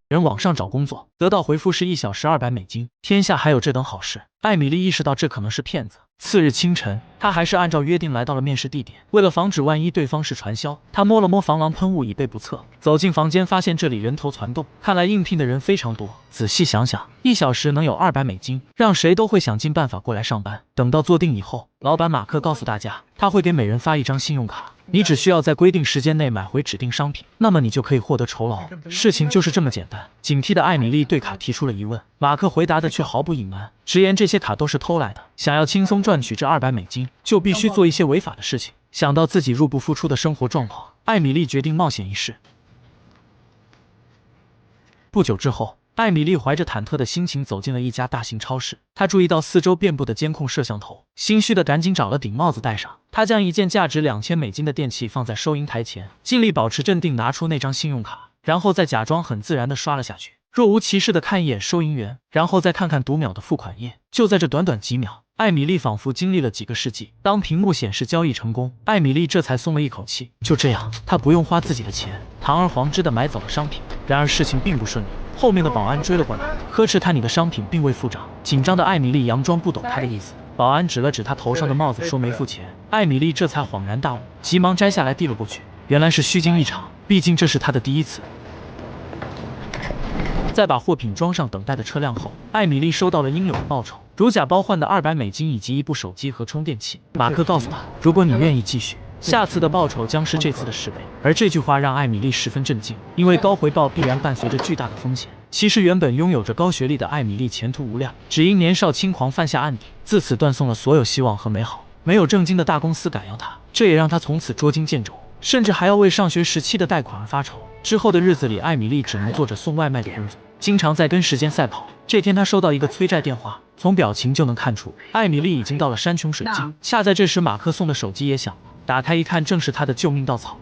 人网上找工作，得到回复是1小时200美金，天下还有这等好事？艾米丽意识到这可能是骗子。次日清晨，她还是按照约定来到了面试地点。为了防止万一对方是传销，她摸了摸防狼喷雾，以备不测。走进房间，发现这里人头攒动，看来应聘的人非常多。仔细想想，1小时能有200美金，让谁都会想尽办法过来上班。等到坐定以后，老板马克告诉大家，他会给每人发1张信用卡。你只需要在规定时间内买回指定商品，那么你就可以获得酬劳。事情就是这么简单。警惕的艾米丽对卡提出了疑问，马克回答的却毫不隐瞒，直言这些卡都是偷来的。想要轻松赚取这200美金，就必须做一些违法的事情。想到自己入不敷出的生活状况，艾米丽决定冒险一试。不久之后，艾米丽怀着忐忑的心情走进了一家大型超市，她注意到四周遍布的监控摄像头，心虚的赶紧找了顶帽子戴上。她将一件价值2000美金的电器放在收银台前，尽力保持镇定，拿出那张信用卡，然后再假装很自然的刷了下去，若无其事的看一眼收银员，然后再看看读秒的付款页。就在这短短几秒，艾米丽仿佛经历了几个世纪。当屏幕显示交易成功，艾米丽这才松了一口气。就这样，她不用花自己的钱，堂而皇之的买走了商品。然而事情并不顺利。后面的保安追了过来，呵斥他你的商品并未付账。紧张的艾米丽佯装不懂他的意思，保安指了指他头上的帽子，说没付钱。艾米丽这才恍然大悟，急忙摘下来递了过去。原来是虚惊一场，毕竟这是他的第一次。在把货品装上等待的车辆后，艾米丽收到了应有的报酬，如假包换的200美金以及一部手机和充电器。马克告诉她，如果你愿意继续，下次的报酬将是这次的10倍。而这句话让艾米丽十分震惊，因为高回报必然伴随着巨大的风险。其实原本拥有着高学历的艾米丽前途无量，只因年少轻狂犯下案底，自此断送了所有希望和美好。没有正经的大公司敢要她，这也让她从此捉襟见肘，甚至还要为上学时期的贷款而发愁。之后的日子里，艾米丽只能做着送外卖的工作，经常在跟时间赛跑。这天，她收到一个催债电话，从表情就能看出，艾米丽已经到了山穷水尽。恰在这时，马克送的手机也响了，打开一看，正是他的救命稻草。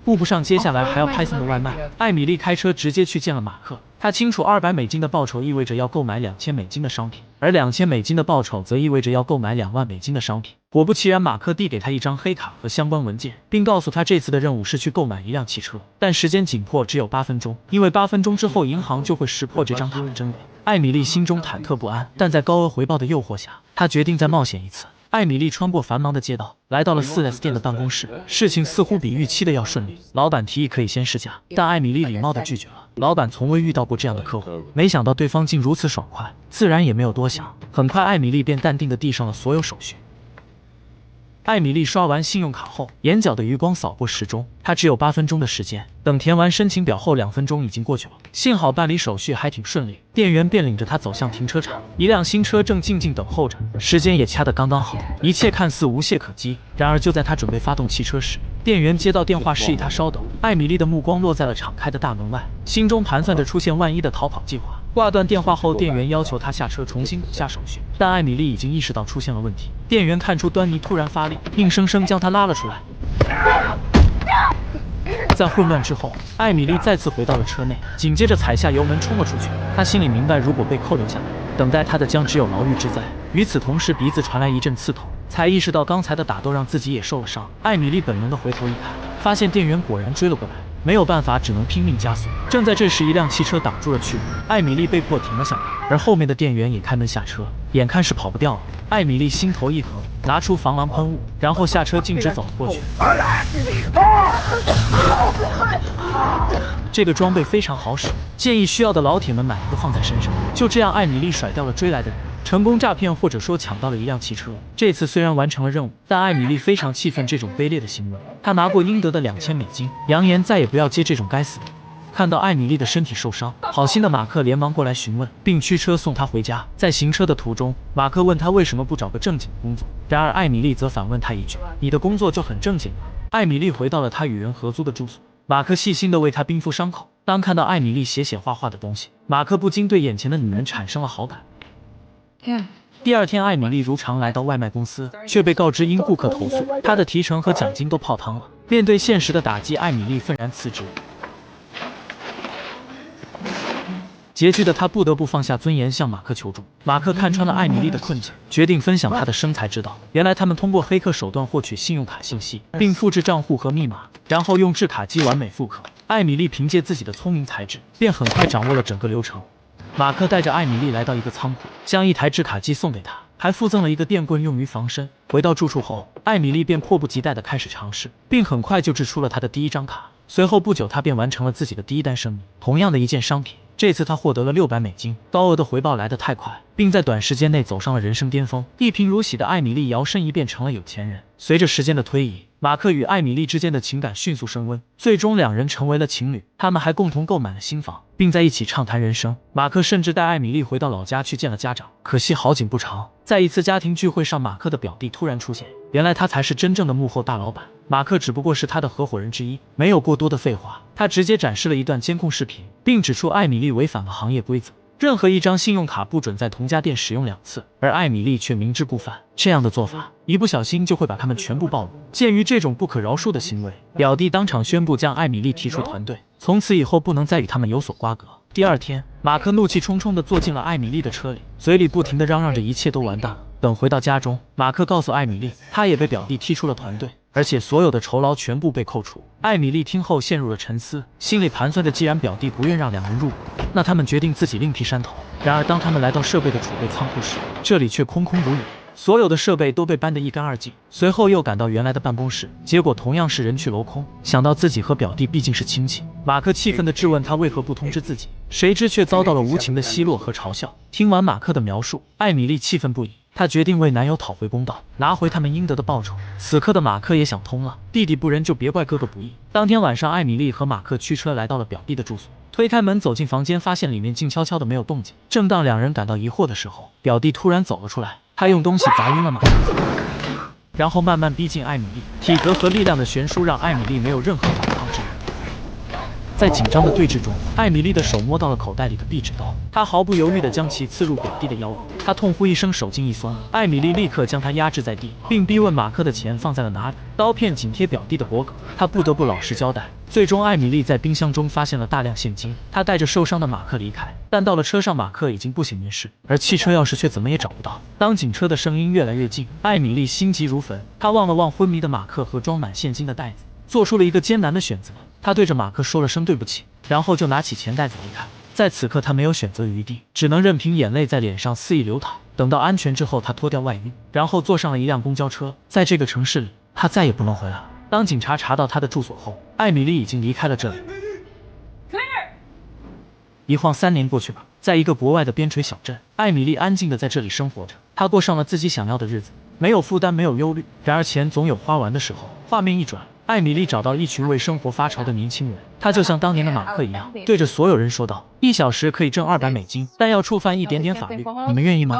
顾不上接下来还要派送的外卖，艾米丽开车直接去见了马克。她清楚200美金的报酬意味着要购买2000美金的商品，而2000美金的报酬则意味着要购买2万美金的商品。果不其然，马克递给她一张黑卡和相关文件，并告诉她这次的任务是去购买1辆汽车，但时间紧迫，只有8分钟，因为8分钟之后银行就会识破这张卡的真伪。艾米丽心中忐忑不安，但在高额回报的诱惑下，她决定再冒险一次。艾米丽穿过繁忙的街道，来到了4S店的办公室。事情似乎比预期的要顺利，老板提议可以先试驾，但艾米丽礼貌地拒绝了。老板从未遇到过这样的客户，没想到对方竟如此爽快，自然也没有多想。很快，艾米丽便淡定地递上了所有手续。艾米丽刷完信用卡后，眼角的余光扫过时钟，她只有8分钟的时间。等填完申请表后，2分钟已经过去了。幸好办理手续还挺顺利，店员便领着她走向停车场。一辆新车正静静等候着，时间也掐得刚刚好，一切看似无懈可击。然而就在她准备发动汽车时，店员接到电话，示意她稍等。艾米丽的目光落在了敞开的大门外，心中盘算着出现万一的逃跑计划。挂断电话后，店员要求她下车重新补下手续，但艾米丽已经意识到出现了问题。店员看出端倪，突然发力，硬生生将她拉了出来。在混乱之后，艾米丽再次回到了车内，紧接着踩下油门冲了出去。她心里明白，如果被扣留下来，等待她的将只有牢狱之灾。与此同时，鼻子传来一阵刺痛，才意识到刚才的打斗让自己也受了伤。艾米丽本能的回头一看，发现店员果然追了过来。没有办法，只能拼命加速。正在这时，一辆汽车挡住了去路，艾米丽被迫停了下来，而后面的店员也开门下车，眼看是跑不掉了。艾米丽心头一横，拿出防狼喷雾，然后下车径直走了过去。这个装备非常好使，建议需要的老铁们买一个放在身上。就这样，艾米丽甩掉了追来的人，成功诈骗或者说抢到了一辆汽车。这次虽然完成了任务，但艾米丽非常气愤这种卑劣的行为。她拿过应得的2000美金，扬言再也不要接这种该死的。看到艾米丽的身体受伤，好心的马克连忙过来询问，并驱车送她回家。在行车的途中，马克问她为什么不找个正经的工作，然而艾米丽则反问他一句：“你的工作就很正经吗？”艾米丽回到了她与人合租的住所，马克细心地为她冰敷伤口。当看到艾米丽写画画的东西，马克不禁对眼前的女人产生了好感。第二天，艾米丽如常来到外卖公司，却被告知因顾客投诉，她的提成和奖金都泡汤了。面对现实的打击，艾米丽愤然辞职。拮据的他不得不放下尊严向马克求助。马克看穿了艾米丽的困境，决定分享他的生财之道。原来他们通过黑客手段获取信用卡信息，并复制账户和密码，然后用制卡机完美复刻。艾米丽凭借自己的聪明才智，便很快掌握了整个流程。马克带着艾米丽来到一个仓库，将一台制卡机送给她，还附赠了一个电棍用于防身。回到住处后，艾米丽便迫不及待地开始尝试，并很快就制出了她的第一张卡。随后不久，她便完成了自己的第一单生意，同样的一件商品。这次他获得了$600，高额的回报来得太快，并在短时间内走上了人生巅峰。一贫如洗的艾米丽摇身一变成了有钱人。随着时间的推移，马克与艾米丽之间的情感迅速升温，最终两人成为了情侣。他们还共同购买了新房，并在一起畅谈人生。马克甚至带艾米丽回到老家去见了家长。可惜好景不长，在一次家庭聚会上，马克的表弟突然出现，原来他才是真正的幕后大老板。马克只不过是他的合伙人之一，没有过多的废话，他直接展示了一段监控视频，并指出艾米丽违反了行业规则，任何一张信用卡不准在同家店使用2次，而艾米丽却明知故犯。这样的做法，一不小心就会把他们全部暴露。鉴于这种不可饶恕的行为，表弟当场宣布将艾米丽踢出团队，从此以后不能再与他们有所瓜葛。第二天，马克怒气冲冲地坐进了艾米丽的车里，嘴里不停地嚷嚷着一切都完蛋了。等回到家中，马克告诉艾米丽，他也被表弟踢出了团队，而且所有的酬劳全部被扣除。艾米丽听后陷入了沉思，心里盘算着，既然表弟不愿让两人入股，那他们决定自己另辟山头。然而当他们来到设备的储备仓库时，这里却空空如也，所有的设备都被搬得一干二净。随后又赶到原来的办公室，结果同样是人去楼空。想到自己和表弟毕竟是亲戚，马克气愤地质问他为何不通知自己，谁知却遭到了无情的奚落和嘲笑。听完马克的描述，艾米丽气愤不已，她决定为男友讨回公道，拿回他们应得的报酬。此刻的马克也想通了，弟弟不仁就别怪哥哥不义。当天晚上，艾米丽和马克驱车来到了表弟的住所，推开门走进房间，发现里面静悄悄的，没有动静。正当两人感到疑惑的时候，表弟突然走了出来，他用东西砸晕了马克，然后慢慢逼近艾米丽。体格和力量的悬殊让艾米丽没有任何反抗之力。在紧张的对峙中，艾米丽的手摸到了口袋里的壁纸刀，她毫不犹豫地将其刺入表弟的腰部。她痛呼一声，手劲一松，艾米丽立刻将他压制在地，并逼问马克的钱放在了哪里。刀片紧贴表弟的脖颈，他不得不老实交代。最终，艾米丽在冰箱中发现了大量现金，她带着受伤的马克离开，但到了车上，马克已经不省人事，而汽车钥匙却怎么也找不到。当警车的声音越来越近，艾米丽心急如焚，她望了望昏迷的马克和装满现金的袋子，做出了一个艰难的选择。他对着马克说了声对不起，然后就拿起钱袋子离开。在此刻，他没有选择余地，只能任凭眼泪在脸上肆意流淌。等到安全之后，他脱掉外衣，然后坐上了一辆公交车。在这个城市里，他再也不能回来了。当警察查到他的住所后，艾米丽已经离开了这里。一晃3年过去了，在一个国外的边陲小镇，艾米丽安静地在这里生活着。她过上了自己想要的日子，没有负担，没有忧虑。然而钱总有花完的时候。画面一转，艾米丽找到一群为生活发愁的年轻人，她就像当年的马克一样，对着所有人说道：1小时可以挣$200，但要触犯一点点法律，你们愿意吗？